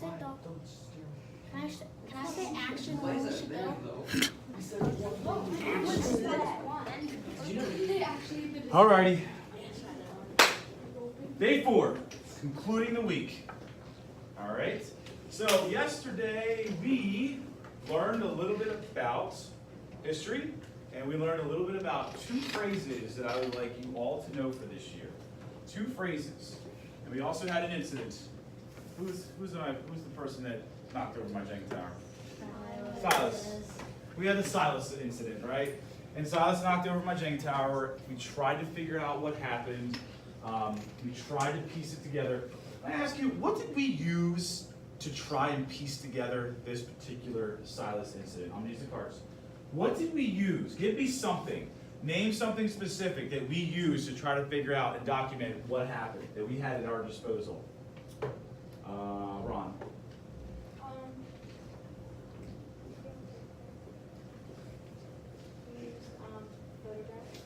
sit though. Can I say action when we should go? Alrighty. Day 4, concluding the week. Alright, so yesterday we learned a little bit about history, and we learned a little bit about 2 phrases that I would like you all to know for this year. 2 phrases. And we also had an incident. Who's the person that knocked over my Jenga tower? Silas. We had the Silas incident, right? And Silas knocked over my Jenga tower. We tried to figure out what happened. We tried to piece it together. I ask you, what did we use to try and piece together this particular Silas incident? I'm going to use the cards. What did we use? Give me something. Name something specific that we used to try to figure out and document what happened, that we had at our disposal. Ron.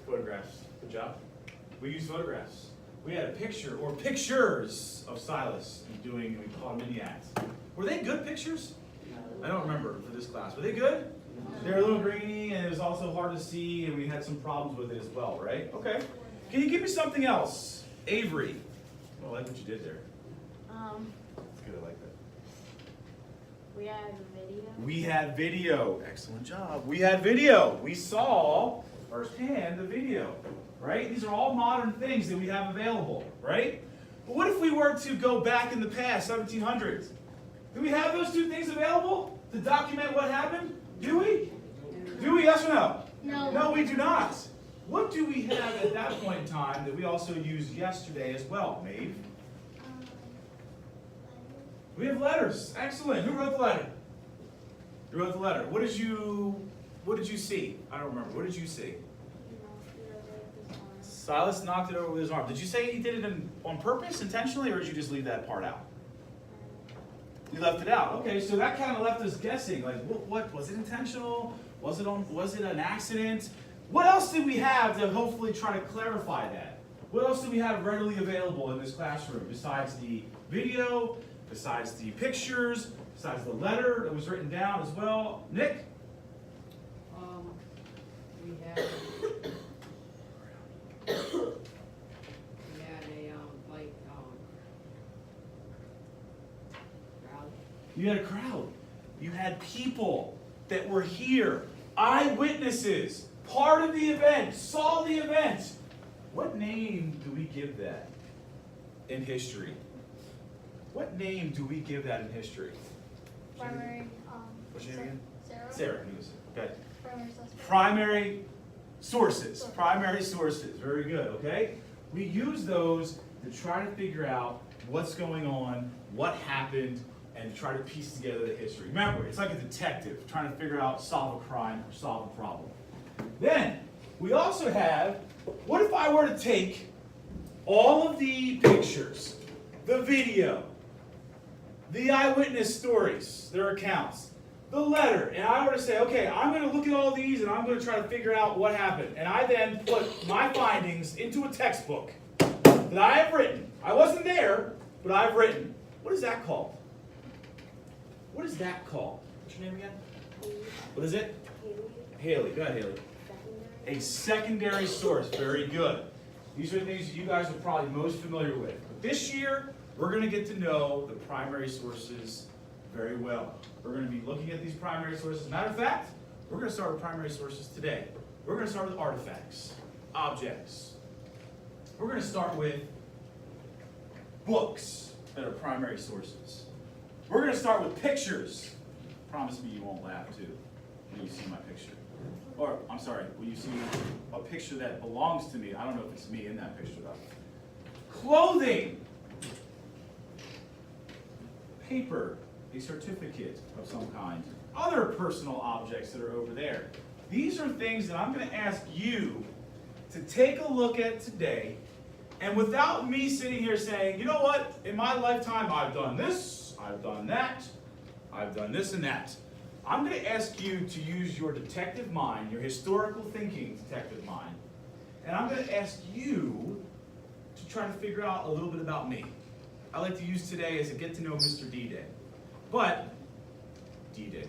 Photographs. Good job. We used photographs. We had a picture or pictures of Silas doing, we call them mini acts. Were they good pictures? I don't remember for this class. Were they good? They were a little grainy, and it was also hard to see, and we had some problems with it as well, right? Okay. Can you give me something else? Avery. Well, I like what you did there. That's good, I like that. We had video. We had video. Excellent job. We had video. We saw firsthand the video, right? These are all modern things that we have available, right? But what if we were to go back in the past, 1700s? Do we have those 2 things available to document what happened? Do we? Do we? Yes or no? No. No, we do not. What do we have at that point in time that we also used yesterday as well, Maeve? We have letters. Excellent. Who wrote the letter? Who wrote the letter? What did you see? I don't remember. What did you see? Silas knocked it over with his arm. Did you say he did it on purpose, intentionally, or did you just leave that part out? You left it out. Okay, so that kind of left us guessing. Like, what was it intentional? Was it an accident? What else did we have to hopefully try to clarify that? What else did we have readily available in this classroom besides the video, besides the pictures, besides the letter that was written down as well? Nick? We had crowd. You had a crowd. You had people that were here, eyewitnesses, part of the event, saw the event. What name do we give that in history? What name do we give that in history? Primary. What's your name again? Sarah. Sarah. Okay. Primary suspect. Primary sources. Primary sources. Very good. Okay. We use those to try to figure out what's going on, what happened, and try to piece together the history. Remember, it's like a detective trying to figure out, solve a crime, or solve a problem. Then, we also have, what if I were to take all of the pictures, the video, the eyewitness stories, their accounts, the letter, and I were to say, okay, I'm going to look at all these and I'm going to try to figure out what happened. And I then put my findings into a textbook that I have written. I wasn't there, but I've written. What is that called? What is that called? What's your name again? What is it? Haley. Go ahead, Haley. A secondary source. Very good. These are the things you guys are probably most familiar with. But this year, we're going to get to know the primary sources very well. We're going to be looking at these primary sources. Matter of fact, we're going to start with primary sources today. We're going to start with artifacts, objects. We're going to start with books that are primary sources. We're going to start with pictures. Promise me you won't laugh too when you see my picture. Or, I'm sorry, when you see a picture that belongs to me. I don't know if it's me in that picture though. Clothing. Paper. A certificate of some kind. Other personal objects that are over there. These are things that I'm going to ask you to take a look at today, and without me sitting here saying, you know what, in my lifetime I've done this, I've done that, I've done this and that. I'm going to ask you to use your detective mind, your historical thinking detective mind, and I'm going to ask you to try to figure out a little bit about me. I like to use today as a get to know Mr. D-Day. but D did.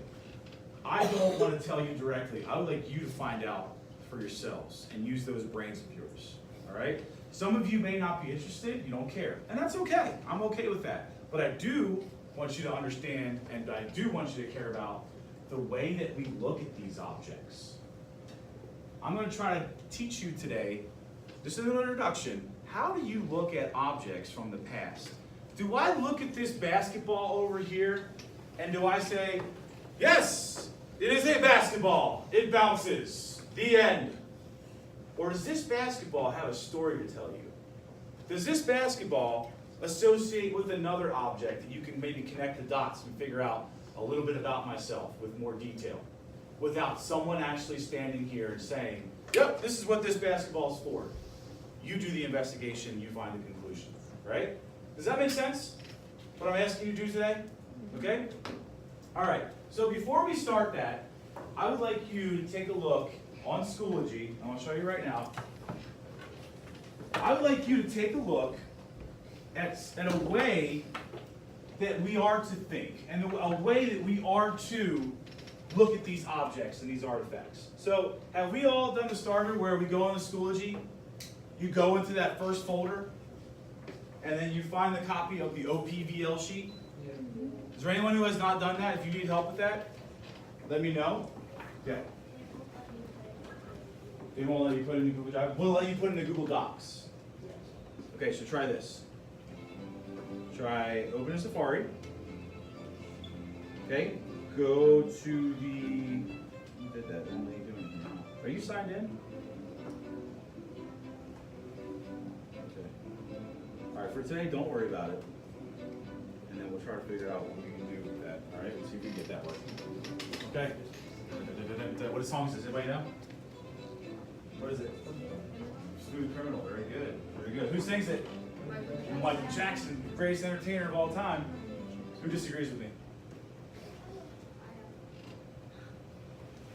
I don't want to tell you directly. I would like you to find out for yourselves and use those brains of yours, all right? Some of you may not be interested, you don't care, and that's okay. I'm okay with that. But I do want you to understand, and I do want you to care about the way that we look at these objects. I'm going to try to teach you today, just as an introduction, how do you look at objects from the past? Do I look at this basketball over here, and do I say, yes, it is a basketball, it bounces, the end? Or does this basketball have a story to tell you? Does this basketball associate with another object that you can maybe connect the dots and figure out a little bit about myself with more detail, without someone actually standing here and saying, yep, this is what this basketball is for? You do the investigation, you find the conclusion, right? Does that make sense? What I'm asking you to do today? Okay? All right, so before we start that, I would like you to take a look on Schoology. I'm going to show you right now. I would like you to take a look at a way that we are to think, and a way that we are to look at these objects and these artifacts. So, have we all done the starter where we go on the Schoology? You go into that first folder, and then you find the copy of the OPVL sheet? Is there anyone who has not done that? If you need help with that, let me know. Yeah. They won't let you put it in Google Drive. We'll let you put it in Google Docs. Okay, so try this. Try open a Safari. Okay, go to the. You did that. Won't let you do anything now. Are you signed in? Okay. All right, for today, don't worry about it. And then we'll try to figure out what we can do with that. All right, let's see if we can get that working. Okay. What song is this? Anybody know? What is it? Smooth Criminal. Very good. Very good. Who sings it? Michael Jackson, greatest entertainer of all time. Who disagrees with me?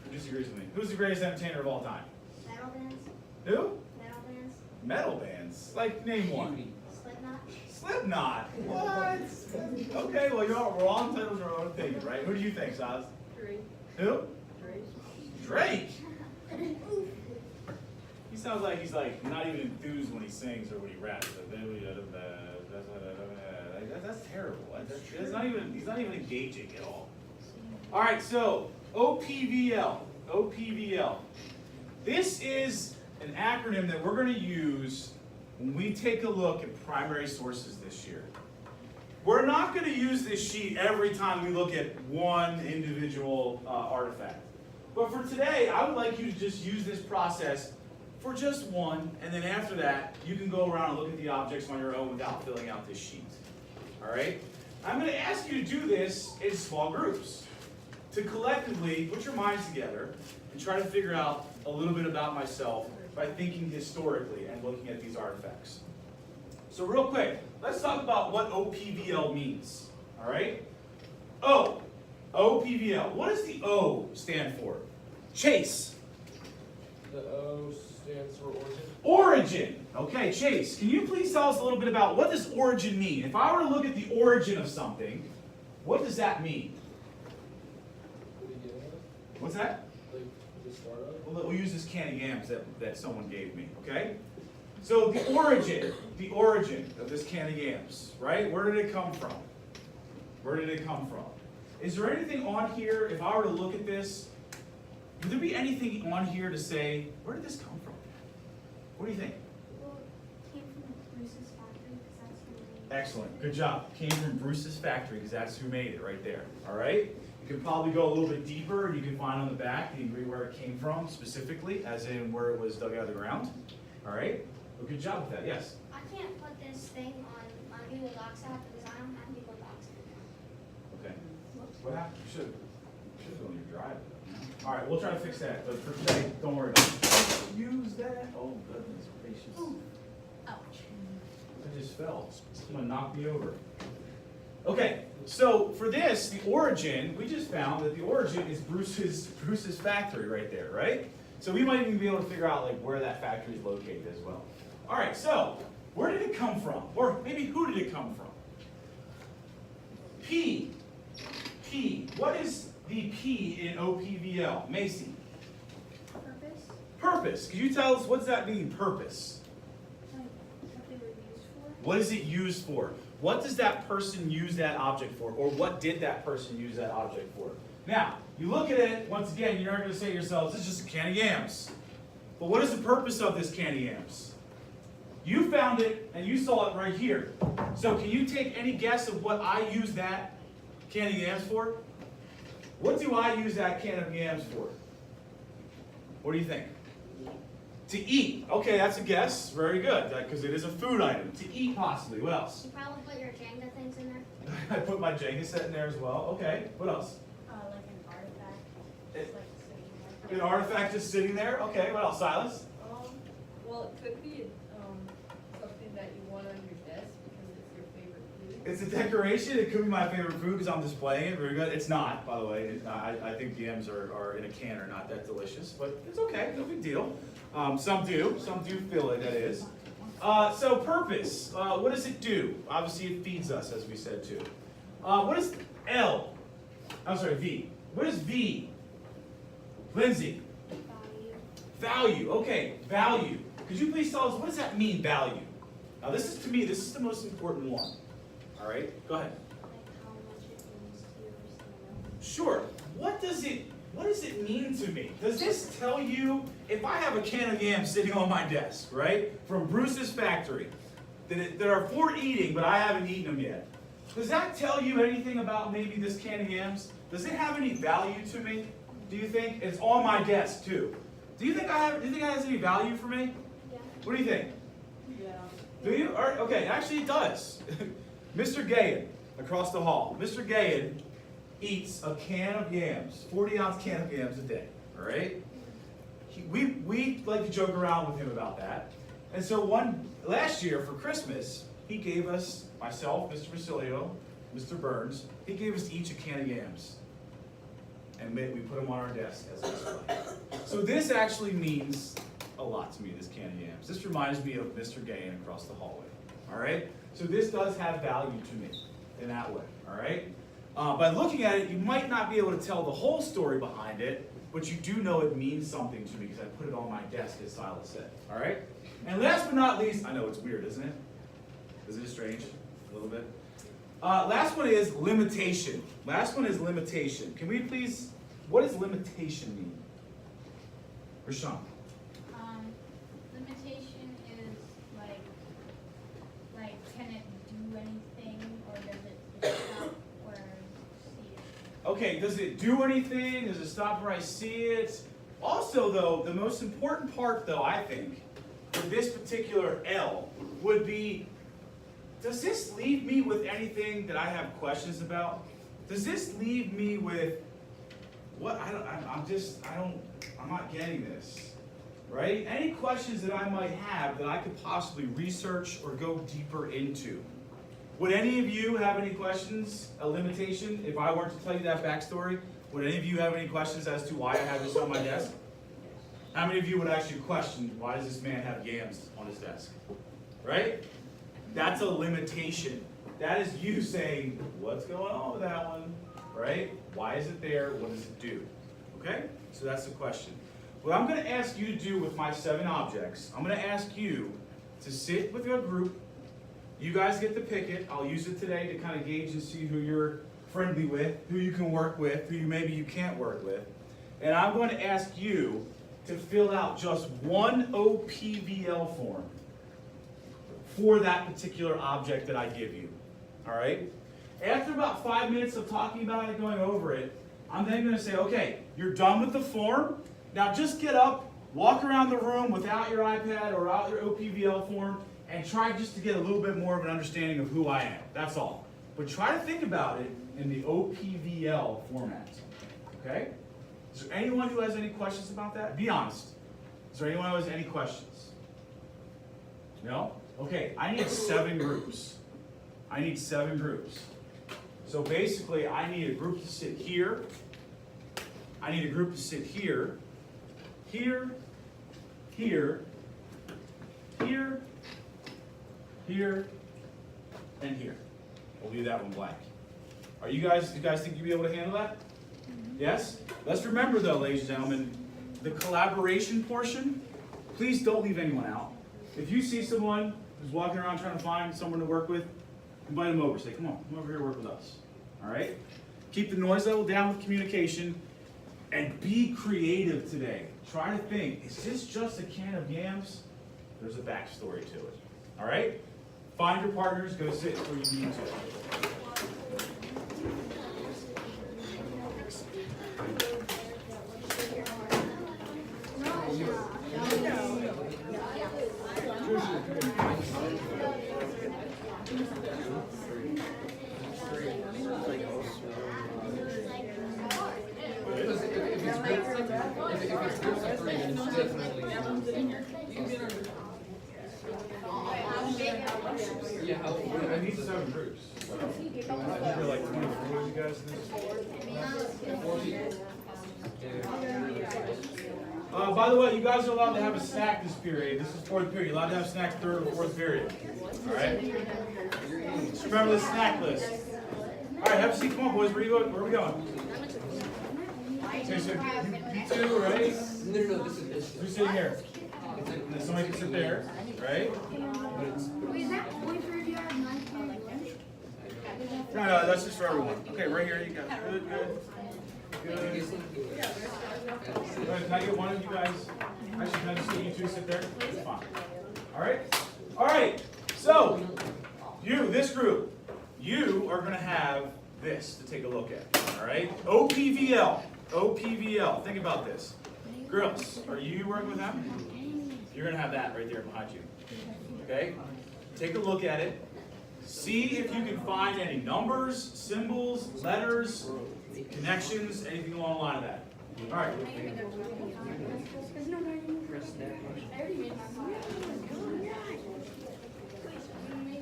Who disagrees with me? Who's the greatest entertainer of all time? Metal bands. Who? Metal bands. Metal bands. Like, name one. Slipknot. Slipknot. What? Okay, well, we're all entitled to our own opinion, right? Who do you think, Saz? Drake. Who? Drake. Drake. He sounds like he's like not even enthused when he sings or when he raps. That's terrible. That's not even, he's not even engaging at all. All right, so OPVL. OPVL. This is an acronym that we're going to use when we take a look at primary sources this year. We're not going to use this sheet every time we look at one individual artifact. But for today, I would like you to just use this process for just one, and then after that, you can go around and look at the objects on your own without filling out this sheet. All right? I'm going to ask you to do this in small groups, to collectively put your minds together and try to figure out a little bit about myself by thinking historically and looking at these artifacts. So real quick, let's talk about what OPVL means. All right? O. OPVL. What does the O stand for? Chase. The O stands for origin. Origin. Okay, Chase, can you please tell us a little bit about what does origin mean? If I were to look at the origin of something, what does that mean? The beginning of it. What's that? Like the start of it. We'll use this can of yams that someone gave me, okay? So the origin of this can of yams, right? Where did it come from? Where did it come from? Is there anything on here, if I were to look at this, would there be anything on here to say, where did this come from? What do you think? Well, it came from Bruce's factory because that's who made it. Excellent, good job. Came from Bruce's factory because that's who made it right there, all right? You can probably go a little bit deeper and you can find on the back the ingredient where it came from specifically, as in where it was dug out of the ground, all right? Well, good job with that, yes? I can't put this thing on my Google Docs app because I don't have Google Docs Okay. What happened? You should have on your drive. All right, we'll try to fix that, but for today, don't worry about it. Use that. Oh, goodness gracious. Ooh. Ouch. I just fell. Someone knocked me over. Okay, so for this, the origin, we just found that the origin is Bruce's factory right there, right? So we might even be able to figure out like where that factory is located as well. All right, so where did it come from? Or maybe who did it come from? P. P. What is the P in OPVL? Macy. Purpose? Purpose. Could you tell us, what does that mean, purpose? Like, what they were used for? What is it used for? What does that person use that object for? Or what did that person use that object for? Now, you look at it, once again, you're not going to say to yourselves, this is just a can of yams. But what is the purpose of this can of yams? You found it, and you saw it right here. So can you take any guess of what I use that can of yams for? What do I use that can of yams for? What do you think? To eat. Okay, that's a guess. Very good, because it is a food item. To eat, possibly. What else? You probably put your Jenga things in there. I put my Jenga set in there as well. Okay, what else? Like an artifact, It- just like sitting there. An artifact just sitting there. Okay, what else? Silas? Well, it could be something that you want on your desk because it's your favorite food. It's a decoration. It could be my favorite food because I'm displaying it. Very good. It's not, by the way. I think yams are in a can are not that delicious, but it's okay. No big deal. Some do. Some do feel like that is. So purpose. What does it do? Obviously, it feeds us, as we said too. What is L? I'm sorry, V. What is V? Lindsay. Value. Value. Okay, value. Could you please tell us, what does that mean, value? Now this is, to me, this is the most important one. All right, go ahead. Like how much it means to you or someone else. Sure. What does it mean to me? Does this tell you, if I have a can of yams sitting on my desk, right, from Bruce's factory, that are for eating, but I haven't eaten them yet, does that tell you anything about maybe this can of yams? Does it have any value to me? Do you think? It's on my desk too. Do you think it has any value for me? Yeah. What do you think? Yeah. Do you? Or, okay, actually it does. Mr. Gayan, across the hall. Mr. Gayan eats a can of yams, 40-ounce can of yams a day, all right? We like to joke around with him about that. And so last year for Christmas, he gave us, myself, Mr. Basilio, Mr. Burns, he gave us each a can of yams. And we put them on our desk as a display. So this actually means a lot to me, this can of yams. This reminds me of Mr. Gayan across the hallway, all right? So this does have value to me in that way, all right? By looking at it, you might not be able to tell the whole story behind it, but you do know it means something to me because I put it on my desk, as Silas said, all right? And last but not least, I know it's weird, isn't it? Isn't it strange? A little bit? Last one is limitation. Last one is limitation. Can we please, what does limitation mean? Rashawn. Limitation is like can it do anything or does it stop or see it? Okay, does it do anything? Does it stop where I see it? Also, though, the most important part, though, I think, for this particular L would be, does this leave me with anything that I have questions about? Does this leave me with, I'm not getting this, right? Any questions that I might have that I could possibly research or go deeper into? Would any of you have any questions, a limitation, if I were to tell you that backstory? Would any of you have any questions as to why I have this on my desk? How many of you would actually question, why does this man have yams on his desk? Right? That's a limitation. That is you saying, what's going on with that one? Right? Why is it there? What does it do? Okay? So that's the question. What I'm going to ask you to do with my 7 objects, I'm going to ask you to sit with your group. You guys get to pick it. I'll use it today to kind of gauge and see who you're friendly with, who you can work with, who maybe you can't work with. And I'm going to ask you to fill out just one OPVL form for that particular object that I give you. All right? After about 5 minutes of talking about it and going over it, I'm then going to say, okay, you're done with the form. Now just get up, walk around the room without your iPad or without your OPVL form, and try just to get a little bit more of an understanding of who I am. That's all. But try to think about it in the OPVL format. Okay? Is there anyone who has any questions about that? Be honest. Is there anyone who has any questions? No? Okay, I need 7 groups. I need 7 groups. So basically, I need a group to sit here. I need a group to sit here, here, here, here, here, and here. We'll leave that one blank. You guys think you'll be able to handle that? Yes? Let's remember though, ladies and gentlemen, the collaboration portion, please don't leave anyone out. If you see someone who's walking around trying to find someone to work with, invite them over. Say, come over here, work with us. All right? Keep the noise level down with communication and be creative today. Try to think, is this just a can of yams? There's a backstory to it. All right? Find your partners, go sit where you need to. I need 7 groups. I think there are like 24 of you guys in this. By the way, you guys are allowed to have a snack this period. This is 4th period. You're allowed to have a snack 3rd or 4th period. All right? Just remember the snack list. All right, have a seat. Come on, boys. Where are you going? Where are we going? Okay, so you two, right? No, this is. Who's sitting here? And then somebody can sit there, right? Wait, is that point for you have 9 point lunch? No, that's just for everyone. Okay, right here you go. Good. Good. Can I get one of you guys? Actually, can I just get you two sit there? That's fine. All right. So, this group, you are going to have this to take a look at. All right. OPVL. Think about this. Girls, are you working with them? You're going to have that right there behind you. Okay. Take a look at it. See if you can find any numbers, symbols, letters, connections, anything along the line of that. All right.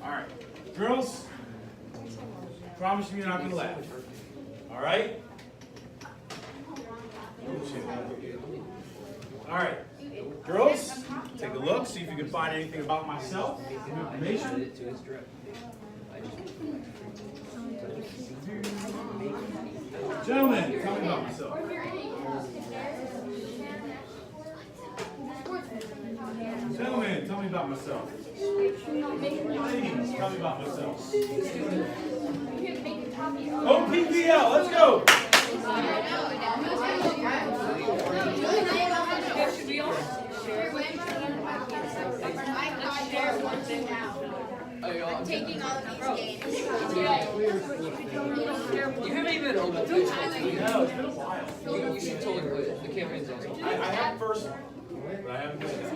All right. Girls, promise me you're not going to laugh. All right? All right. Girls, take a look, see if you can find anything about myself, some information. Gentlemen, tell me about myself. Gentlemen, tell me about myself. Ladies, tell me about myself. OPVL, let's go. Taking all of these games. You haven't even owned up to it. No, it's been a while. You should totally do it. The campaign's awesome. I have first, but I haven't done that.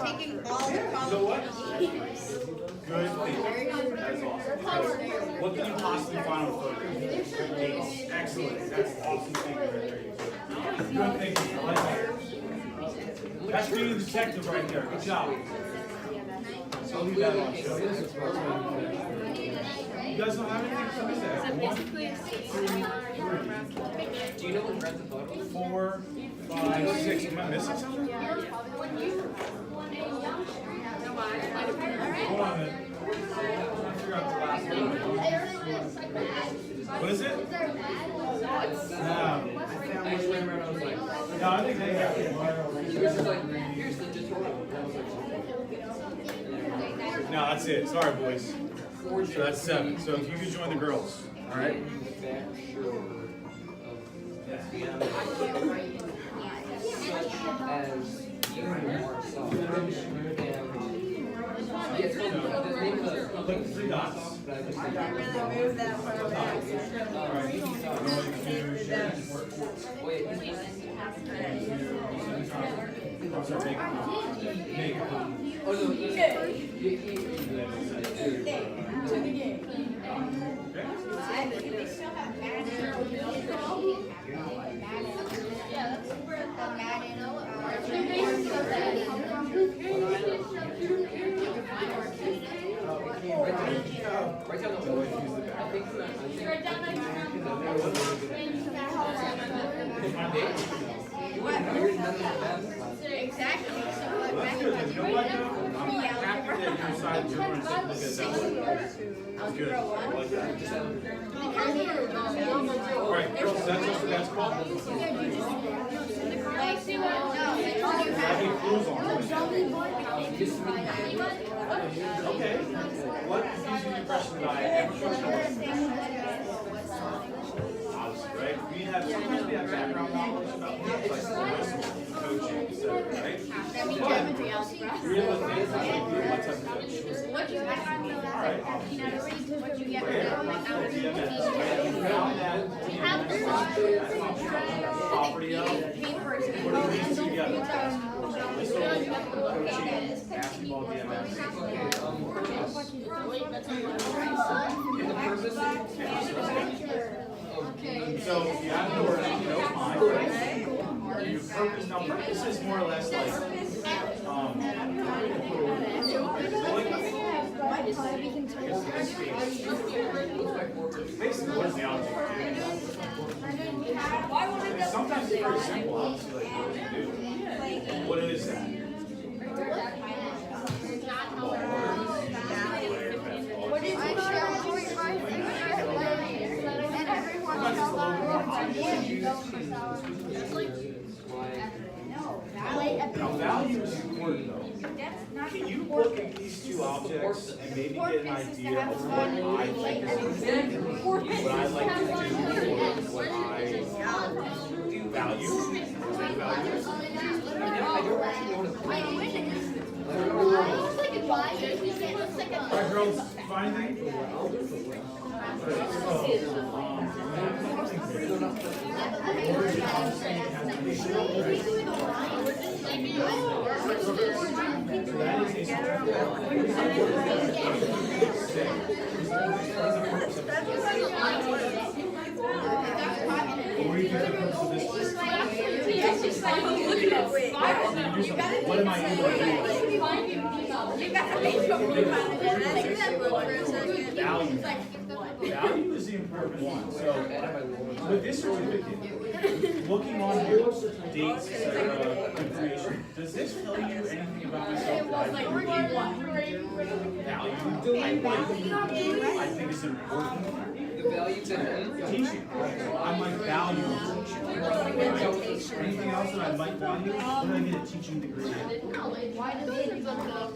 Taking all the So what? Good thing. That's awesome. Because what can you possibly find on a photograph? Dates. Excellent. That's awesome thing right there. Good thinking. I like that. That's being a detective right there. Good job. So leave that on show. You guys don't have anything? So is that 1, 2, 3, Do you know what Grand Theft Auto is? 4, 5, 6. Am I missing something? Hold on a minute. I'm trying to figure out the last one. What is it? No. I just went around and I was like, No, I think they have it. he was just like, here's the tutorial. And I was like, No, that's it. Sorry, boys. So that's 7. So if you could join the girls. All right? As you are soft. And yeah, it's called the name of the Click the 3 dots. but I just All right. Going to share network. wait, Sorry, make. oh no, right down the way. I think Exactly. So what That's good. You know what, though? Yeah, you decide you want to take a look at that one. Good. I like that. All right, girls, is that just the basketball? Having clothes on. Okay. What gives you the impression that I am obviously, right? We have sometimes we have background knowledge about things like coaching, etc., right? Real things like what type of coach? All right. Property of what are these together? Coaching, basketball, DMS. So if you have the word, you know, fine, right? Your purpose, now purpose is more or less like, basically what is the object do? Sometimes it's very simple, obviously, like what do you do? What is that? What is Now, value is important though. Can you look at these two objects and maybe get an idea of what I think is important? What I like to do, or what I value? Alright, girls, find anything? What am I doing? Value is the important one. So with this certificate, looking on your dates, etc., information, does this tell you anything about myself that I value? I think it's important. The values and Teaching. I might value teaching. Anything else that I might value? What did I get a teaching degree in?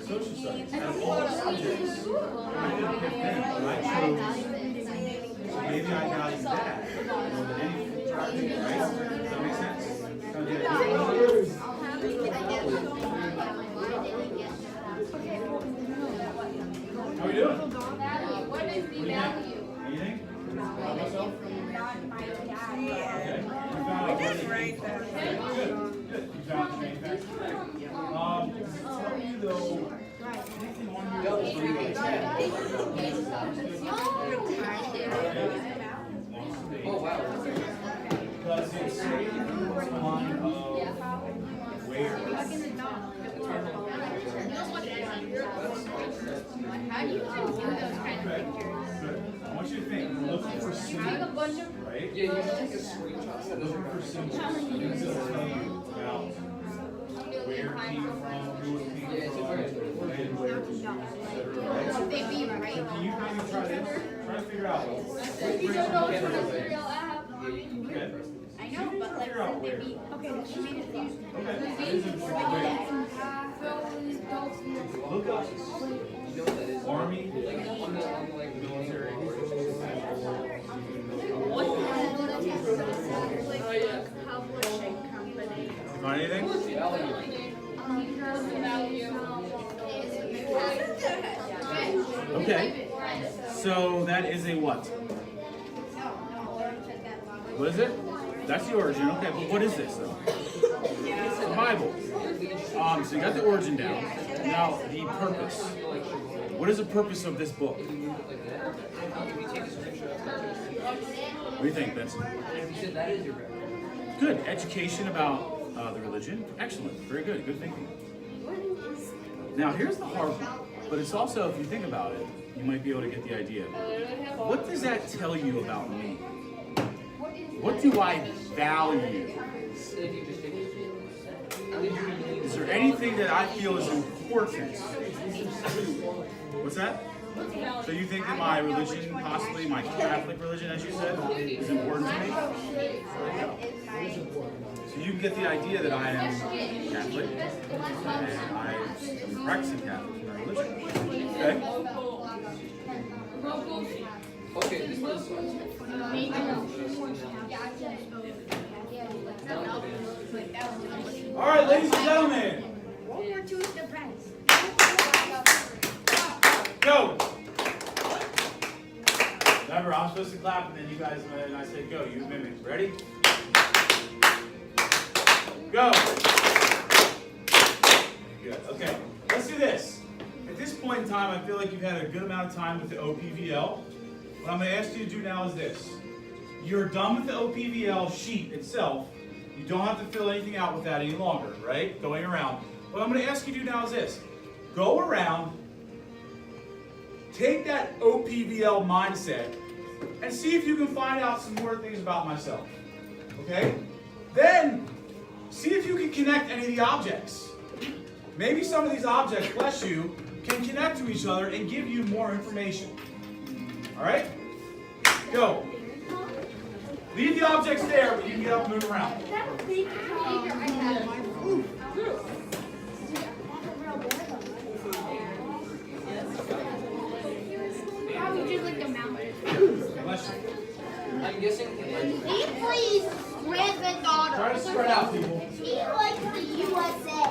Social studies. Out of all subjects, I didn't pick them, but I chose. So maybe I value that more than anything. Right? Does that make sense? Kind of the idea. How are we doing? What is the value? Anything? About myself? Okay. You found We did right there. Good, good. You found the manufacturer. Does it tell you though, anything on your oh wow. Does it say on where? How do you do those kind of Good, good. I want you to think, looking for symbols, right? Yeah, you should take a screenshot. Send those Looking for symbols. It's going to tell you about where it came from, who it came from, when, where it was used, etc. Right? they be right? So can you maybe try this? Try to figure out what brings them together. Okay. I know, but like, Figure out they where. be, okay, she made it easy. Okay. That is interesting. Look up You know what that is? Army. Like on the like military. Publishing company. Find anything? Okay. So that is a what? What is it? That's the origin. Okay, but what is this though? It's the Bible. So you got the origin down. Now the purpose. What is the purpose of this book? What do you think, Vincent? You said that is your record. Good. Education about the religion. Excellent. Very good. Good thinking. Now here's the hard part. But it's also, if you think about it, you might be able to get the idea. What does that tell you about me? What do I value? If you just take it. Is there there anything that I feel is important? What's that? So you think that my religion, possibly my Catholic religion, as you said, is important to me? So you can get the idea that I am Catholic, and I am practicing Catholic in my religion. Okay? Okay, this is. All right, ladies and gentlemen, World War II is the best. go. Remember, I'm supposed to clap, and then you guys, and I say go, you mimic. Ready? Go. Good. Okay, let's do this. At this point in time, I feel like you've had a good amount of time with the OPVL. What I'm going to ask you to do now is this. You're done with the OPVL sheet itself. You don't have to fill anything out with that any longer, right? Going around. What I'm going to ask you to do now is this. Go around, take that OPVL mindset, and see if you can find out some more things about myself. Okay? Then, see if you can connect any of the objects. Maybe some of these objects, bless you, can connect to each other and give you more information. Alright? Go. Leave the objects there, but you can get up and move around. How would you like the mountain? Bless you. I'm guessing. He plays Grand Theft Auto. Try to spread out, people. He likes the USA.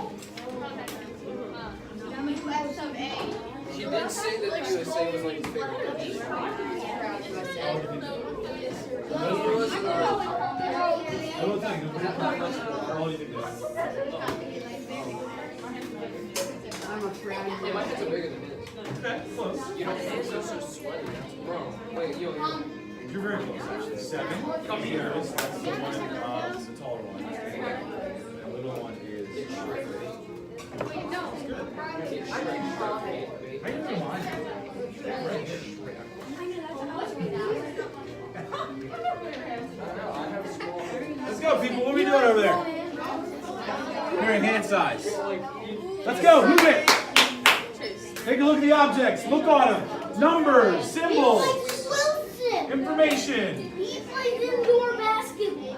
She did say that the USA was like his favorite country. I will tell you, how old do you think this is? I'm afraid. Yeah, my kids are bigger than his. Okay, close. You don't think so? So sweaty. Bro, wait, yo. You're very close, actually. 7 meters. That's the one, it's the taller one. The little one is. I don't mind. Let's go, people. What are we doing over there? Comparing hand size. Let's go. Move it. Take a look at the objects. Look on them. Numbers, symbols, Wilson. information. He plays indoor basketball.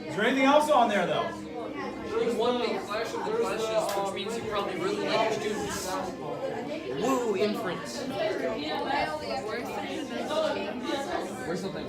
Is there anything else on there, though? There's one big flash of the flashes, which means you probably really like your students. Woo, inference. Where's something?